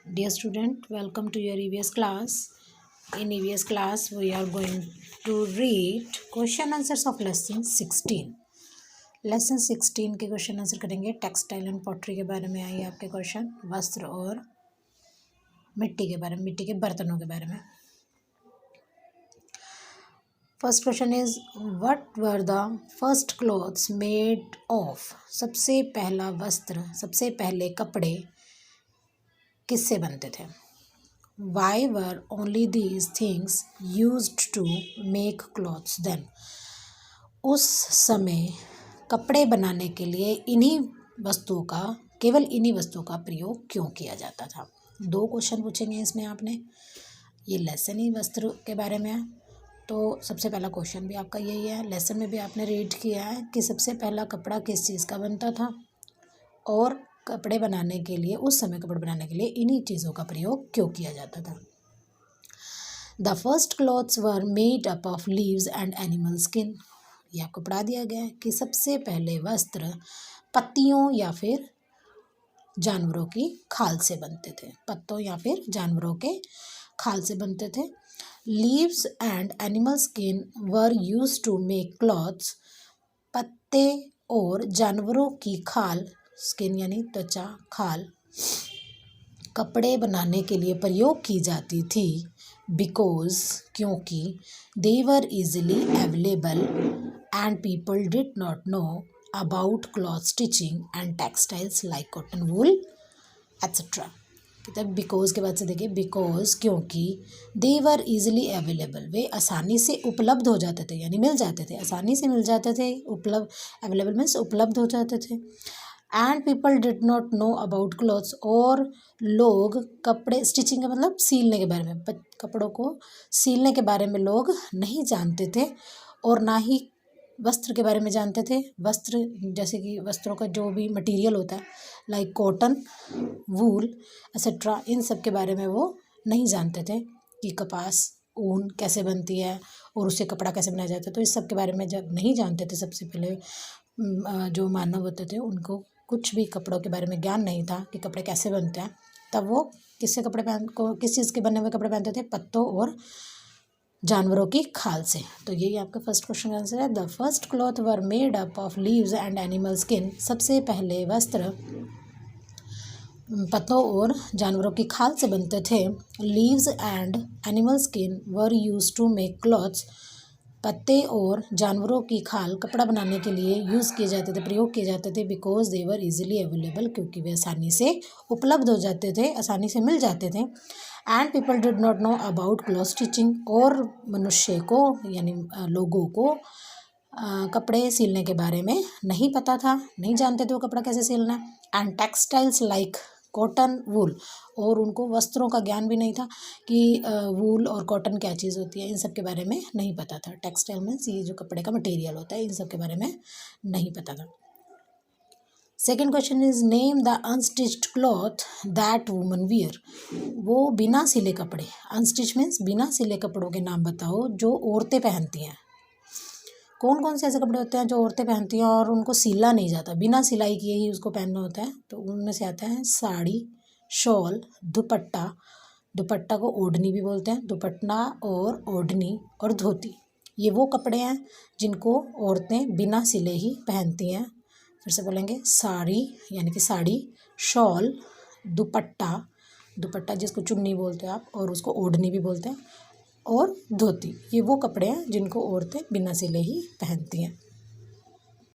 Dear student, welcome to your EVS class. In EVS class, we are going to read question answers of lesson 16. Lesson 16 के question answer करेंगे. Textile and pottery के बारे में आई आपके question. वस्त्र और मिट्टी के बारे में, मिट्टी के बर्तनों के बारे में. First question is what were the first clothes made of. सबसे पहला वस्त्र, सबसे पहले कपड़े किससे बनते थे. Why were only these things used to make clothes then. उस समय कपड़े बनाने के लिए इन्हीं वस्तुओं का, केवल इन्हीं वस्तुओं का प्रयोग क्यों किया जाता था. दो क्वेश्चन पूछेंगे इसमें आपने. ये लेसन ही वस्त्र के बारे में है, तो सबसे पहला क्वेश्चन भी आपका यही है. लेसन में भी आपने रीड किया है कि सबसे पहला कपड़ा किस चीज़ का बनता था और कपड़े बनाने के लिए, उस समय कपड़े बनाने के लिए इन्हीं चीज़ों का प्रयोग क्यों किया जाता था. The first clothes were made up of leaves and animal skin. यह आपको पढ़ा दिया गया है कि सबसे पहले वस्त्र पत्तियों या फिर जानवरों की खाल से बनते थे. पत्तों या फिर जानवरों के खाल से बनते थे. Leaves and animal skin were used to make clothes. पत्ते और जानवरों की खाल, स्किन यानी त्वचा, खाल, कपड़े बनाने के लिए प्रयोग की जाती थी. बिकॉज, क्योंकि they were easily available and people did not know about cloth stitching and textiles like cotton, wool etcetera. मतलब बिकॉज के बाद से देखिए, बिकॉज क्योंकि दे वर इजीली अवेलेबल, वे आसानी से उपलब्ध हो जाते थे, यानी मिल जाते थे, आसानी से मिल जाते थे. उपलब्ध, अवेलेबल मीन्स उपलब्ध हो जाते थे. And people did not know about clothes, और लोग कपड़े, स्टिचिंग का मतलब सीलने के बारे में, कपड़ों को सीलने के बारे में लोग नहीं जानते थे, और ना ही वस्त्र के बारे में जानते थे. वस्त्र जैसे कि वस्त्रों का जो भी मटेरियल होता है, लाइक कॉटन, वूल एक्सेट्रा, इन सब के बारे में वो नहीं जानते थे कि कपास, ऊन कैसे बनती है और उससे कपड़ा कैसे बनाया जाता है. तो इस सब के बारे में जब नहीं जानते थे, सबसे पहले जो मानव होते थे, उनको कुछ भी कपड़ों के बारे में ज्ञान नहीं था कि कपड़े कैसे बनते हैं, तब वो किससे कपड़े किस चीज़ के बने हुए कपड़े पहनते थे. पत्तों और जानवरों की खाल से. तो यही आपका फर्स्ट क्वेश्चन का आंसर है. The first cloth were made up of leaves and animal skin. सबसे पहले वस्त्र पत्तों और जानवरों की खाल से बनते थे. Leaves and animal skin were use to make clothes. पत्ते और जानवरों की खाल कपड़ा बनाने के लिए यूज़ किए जाते थे, प्रयोग किए जाते थे. Because they were easily available, क्योंकि वे आसानी से उपलब्ध हो जाते थे, आसानी से मिल जाते थे. And people did not know about cloth stitching, और मनुष्य को यानी लोगों को कपड़े सिलने के बारे में नहीं पता था, नहीं जानते थे वो कपड़ा कैसे सिलना है. एंड टेक्सटाइल्स लाइक कॉटन, वूल, और उनको वस्त्रों का ज्ञान भी नहीं था कि वूल और कॉटन क्या चीज़ होती है, इन सब के बारे में नहीं पता था. टेक्सटाइल मीन्स ये जो कपड़े का मटेरियल होता है, इन सब के बारे में नहीं पता था. Second question is name the unstitched cloth that woman wear. वो बिना सिले कपड़े, अनस्टिच मीन्स बिना सिले कपड़ों के नाम बताओ जो औरतें पहनती हैं. कौन कौन से ऐसे कपड़े होते हैं जो औरतें पहनती हैं और उनको सिला नहीं जाता, बिना सिलाई किए ही उसको पहनना होता है. तो उनमें से आता है साड़ी, शॉल, दुपट्टा. दुपट्टा को ओढ़नी भी बोलते हैं. दुपट्टा और ओढ़नी और धोती, ये वो कपड़े हैं जिनको औरतें बिना सिले ही पहनती हैं. फिर से बोलेंगे, साड़ी यानी कि साड़ी, शॉल, दुपट्टा, दुपट्टा जिसको चुन्नी बोलते हैं आप, और उसको ओढ़नी भी बोलते हैं, और धोती, ये वो कपड़े हैं जिनको औरतें बिना सिले ही पहनती हैं.